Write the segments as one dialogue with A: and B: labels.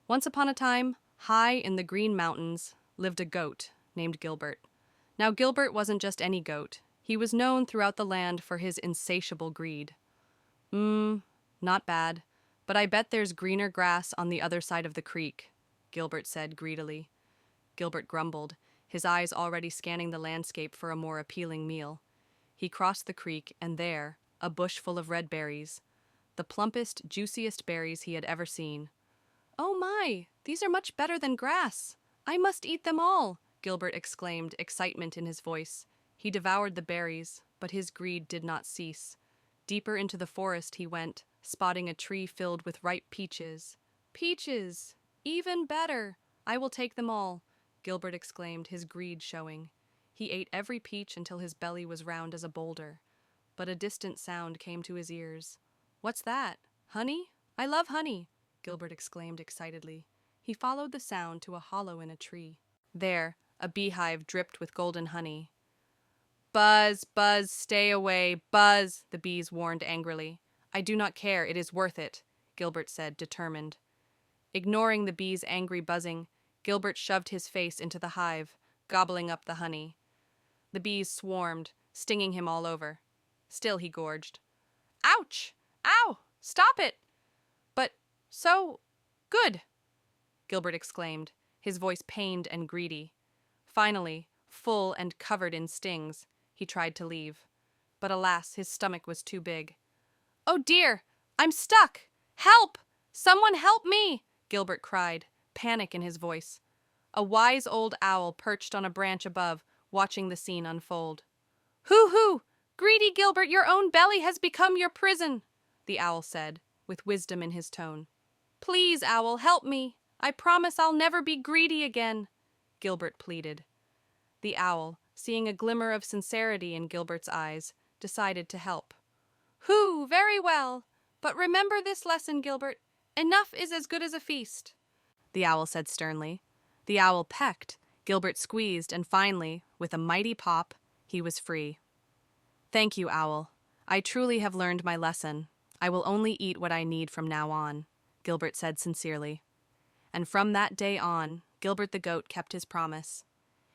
A: Once upon a time, high in the Green Mountains, lived a goat named Gilbert. Now, Gilbert wasn't just any goat. He was known throughout the land for his insatiable greed. Not bad, but I bet there's greener grass on the other side of the creek, Gilbert said greedily. Gilbert grumbled, his eyes already scanning the landscape for a more appealing meal. He crossed the creek, and there, a bush full of red berries, the plumpest, juiciest berries he had ever seen. "Oh my, these are much better than grass. I must eat them all," Gilbert exclaimed, excitement in his voice. He devoured the berries, but his greed did not cease. Deeper into the forest he went, spotting a tree filled with ripe peaches. "Peaches! Even better! I will take them all," Gilbert exclaimed, his greed showing. He ate every peach until his belly was round as a boulder. But a distant sound came to his ears. "What's that? Honey? I love honey," Gilbert exclaimed excitedly. He followed the sound to a hollow in a tree. There, a beehive dripped with golden honey. "Buzz, Buzz, stay away, Buzz," the bees warned angrily. "I do not care, it is worth it," Gilbert said, determined. Ignoring the bees' angry buzzing, Gilbert shoved his face into the hive, gobbling up the honey. The bees swarmed, stinging him all over. Still he gorged. "Ouch! Ow! Stop it!" "But so good!" Gilbert exclaimed, his voice pained and greedy. Finally, full and covered in stings, he tried to leave. But alas, his stomach was too big. "Oh dear! I'm stuck! Help! Someone help me!" Gilbert cried, panic in his voice. A wise old owl perched on a branch above, watching the scene unfold. "Hoo-hoo! Greedy Gilbert, your own belly has become your prison," the owl said, with wisdom in his tone. "Please, owl, help me. I promise I'll never be greedy again," Gilbert pleaded. The owl, seeing a glimmer of sincerity in Gilbert's eyes, decided to help. "Hoo, very well. But remember this lesson, Gilbert. Enough is as good as a feast," the owl said sternly. The owl pecked, Gilbert squeezed, and finally, with a mighty pop, he was free. "Thank you, owl. I truly have learned my lesson. I will only eat what I need from now on," Gilbert said sincerely. And from that day on, Gilbert the goat kept his promise.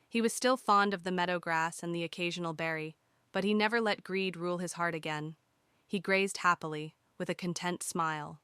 A: He was still fond of the meadow grass and the occasional berry, but he never let greed rule his heart again. He grazed happily, with a content smile,